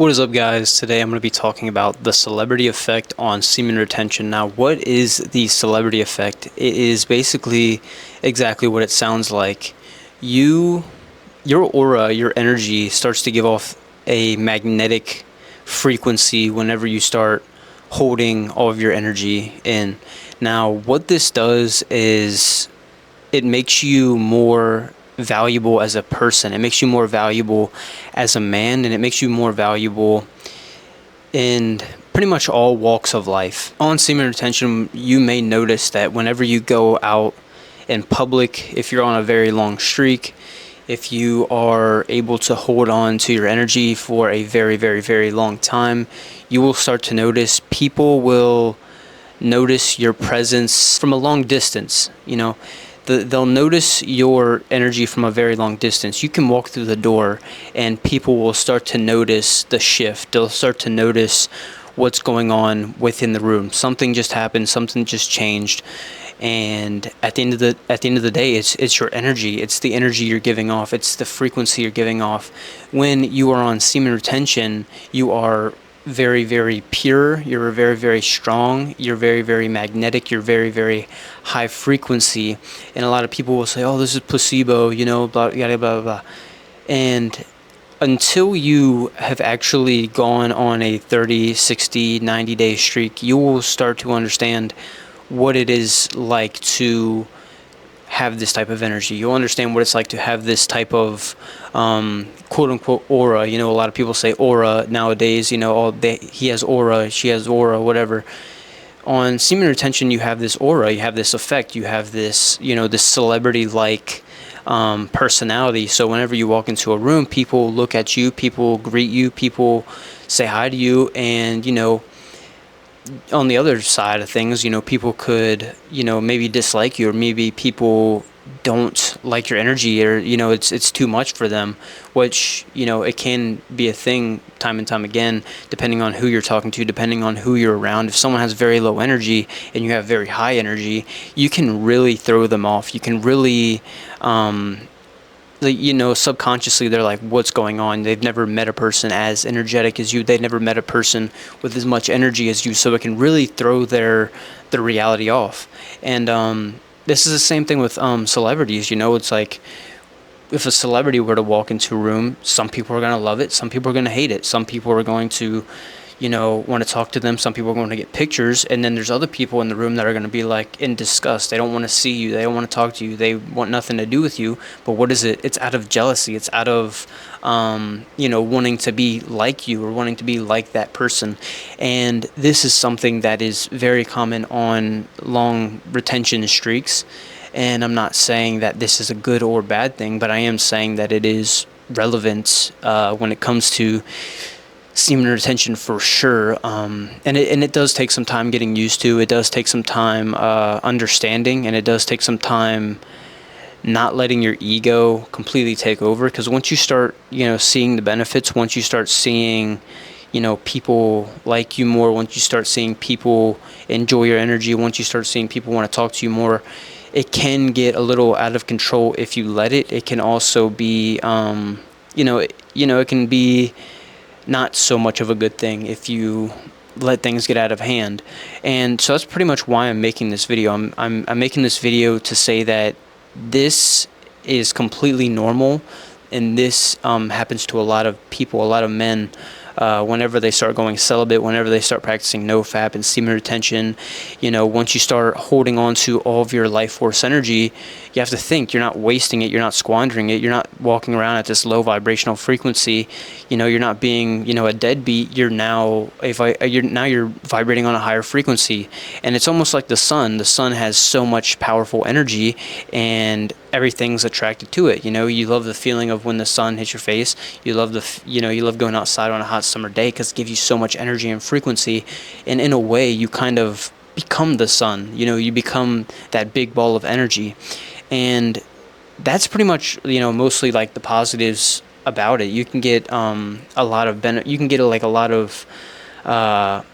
What is up, guys? Today I'm going to be talking about the celebrity effect on semen retention. Now, what is the celebrity effect? It is basically exactly what it sounds like. Your aura, your energy starts to give off a magnetic frequency whenever you start holding all of your energy in. Now, what this does is it makes you more valuable as a person. It makes you more valuable as a man, and it makes you more valuable in pretty much all walks of life. On semen retention, you may notice that whenever you go out in public, if you're on a very long streak, if you are able to hold on to your energy for a very, very, very long time, you will start to notice people will notice your presence from a long distance. They'll notice your energy from a very long distance. You can walk through the door and people will start to notice the shift. They'll start to notice what's going on within the room. Something just happened, something just changed. And at the end of the day, it's your energy. It's the energy you're giving off. It's the frequency you're giving off. When you are on semen retention, you are very, very pure, you're very, very strong, you're very, very magnetic, you're very, very high frequency. And a lot of people will say, oh, this is placebo, blah, blah, blah, blah. And until you have actually gone on a 30, 60, 90-day streak, you will start to understand what it is like to have this type of energy. You'll understand what it's like to have this type of quote-unquote aura. A lot of people say aura nowadays, he has aura, she has aura, whatever. On semen retention, you have this aura, you have this effect, you have this, this celebrity-like personality. So whenever you walk into a room, people look at you, people greet you, people say hi to you, and, on the other side of things, people could, maybe dislike you, or maybe people don't like your energy, or, it's too much for them, which, it can be a thing time and time again, depending on who you're talking to, depending on who you're around. If someone has very low energy and you have very high energy, you can really throw them off. You can really, subconsciously they're like, what's going on? They've never met a person as energetic as you. They've never met a person with as much energy as you. So it can really throw their reality off. And this is the same thing with celebrities. It's like, if a celebrity were to walk into a room, some people are going to love it. Some people are going to hate it. Some people are going to want to talk to them. Some people are going to get pictures, and then there's other people in the room that are going to be like in disgust. They don't want to see you. They don't want to talk to you. They want nothing to do with you. But what is it? It's out of jealousy. It's out of, wanting to be like you or wanting to be like that person. And this is something that is very common on long retention streaks. And I'm not saying that this is a good or bad thing, but I am saying that it is relevant when it comes to semen retention for sure. And it does take some time getting used to. It does take some time understanding, and it does take some time not letting your ego completely take over. Because once you start, seeing the benefits, once you start seeing, people like you more, once you start seeing people enjoy your energy, once you start seeing people want to talk to you more, it can get a little out of control if you let it. It can also be, it can be not so much of a good thing if you let things get out of hand. And so that's pretty much why I'm making this video. I'm making this video to say that this is completely normal, and this happens to a lot of people, a lot of men. Whenever they start going celibate, whenever they start practicing NoFap and semen retention, once you start holding on to all of your life force energy, you have to think you're not wasting it, you're not squandering it, you're not walking around at this low vibrational frequency, you're not being, a deadbeat. You're you're vibrating on a higher frequency. And it's almost like the sun. The sun has so much powerful energy, and everything's attracted to it. You love the feeling of when the sun hits your face. You love you love going outside on a hot summer day because it gives you so much energy and frequency. And in a way, you kind of become the sun. You become that big ball of energy. And that's pretty much, mostly like the positives about it. You can get a lot of you can get a lot of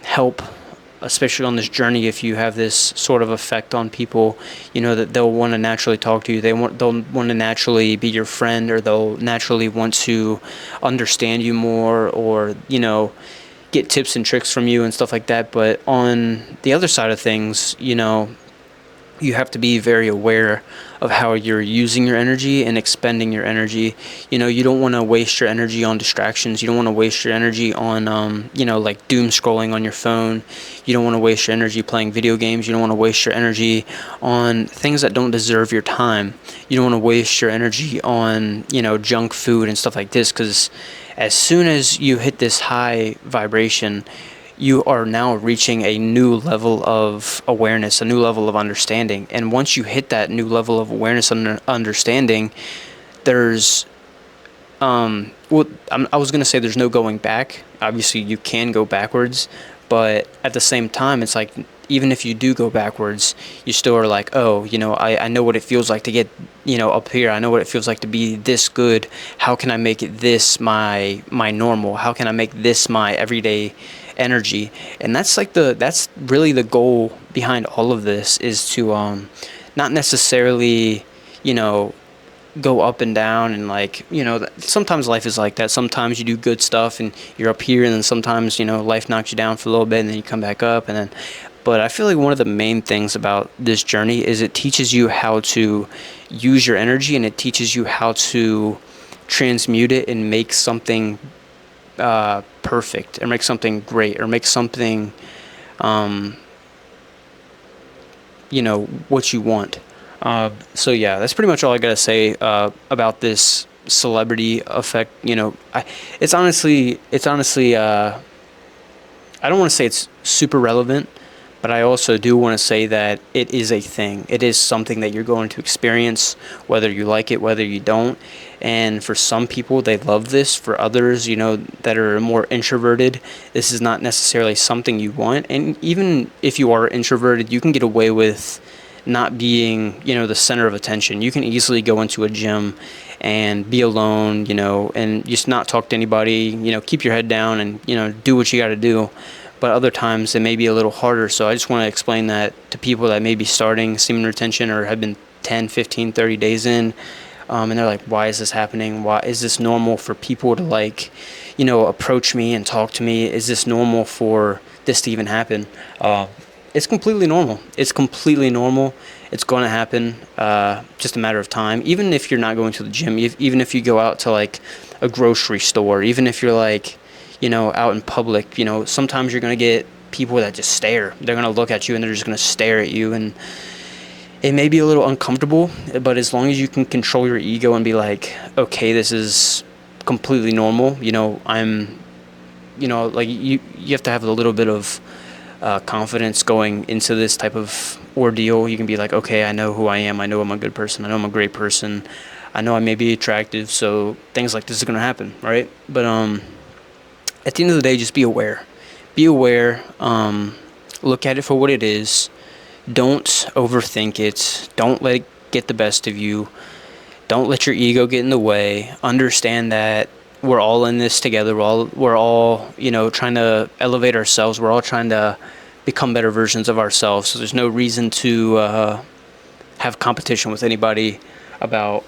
help especially on this journey, if you have this sort of effect on people, that they'll want to naturally talk to you. They'll want to naturally be your friend, or they'll naturally want to understand you more, or get tips and tricks from you and stuff like that. But on the other side of things, you have to be very aware of how you're using your energy and expending your energy. You don't want to waste your energy on distractions. You don't want to waste your energy on, like doom scrolling on your phone. You don't want to waste your energy playing video games. You don't want to waste your energy on things that don't deserve your time. You don't want to waste your energy on, junk food and stuff like this, because as soon as you hit this high vibration, you are now reaching a new level of awareness, a new level of understanding. And once you hit that new level of awareness and understanding, there's, I was going to say there's no going back. Obviously, you can go backwards, but at the same time, it's like, even if you do go backwards, you still are like, oh, I know what it feels like to get, up here. I know what it feels like to be this good. How can I make it this my normal? How can I make this my everyday energy? And that's really the goal behind all of this, is to not necessarily go up and down, and like sometimes life is like that. Sometimes you do good stuff and you're up here, and then sometimes life knocks you down for a little bit and then you come back up. And then, but I feel like one of the main things about this journey is it teaches you how to use your energy, and it teaches you how to transmute it and make something perfect, or make something great, or make something what you want. So yeah, that's pretty much all I gotta say about this celebrity effect. It's honestly I don't want to say it's super relevant, but I also do want to say that it is a thing. It is something that you're going to experience, whether you like it, whether you don't. And for some people, they love this. For others, that are more introverted, this is not necessarily something you want. And even if you are introverted, you can get away with not being, the center of attention. You can easily go into a gym and be alone, and just not talk to anybody, keep your head down and, do what you got to do. But other times it may be a little harder. So I just want to explain that to people that may be starting semen retention, or have been 10, 15, 30 days in. And they're like, why is this happening? Why is this normal for people to approach me and talk to me? Is this normal for this to even happen? It's completely normal. It's completely normal. It's going to happen. Just a matter of time. Even if you're not going to the gym, even if you go out to like a grocery store, even if you're like, out in public, sometimes you're going to get people that just stare. They're going to look at you and they're just going to stare at you. And it may be a little uncomfortable, but as long as you can control your ego and be like, okay, this is completely normal. I'm, like you have to have a little bit of confidence going into this type of ordeal. You can be like, okay, I know who I am. I know I'm a good person. I know I'm a great person. I know I may be attractive. So things like this are going to happen. Right. But, at the end of the day, just be aware. Be aware. Look at it for what it is. Don't overthink it. Don't let it get the best of you. Don't let your ego get in the way. Understand that we're all in this together. We're all trying to elevate ourselves. We're all trying to become better versions of ourselves. So there's no reason to have competition with anybody about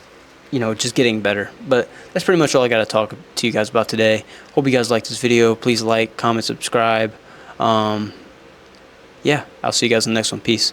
just getting better. But that's pretty much all I got to talk to you guys about today. Hope you guys liked this video. Please like, comment, subscribe. Yeah, I'll see you guys in the next one. Peace.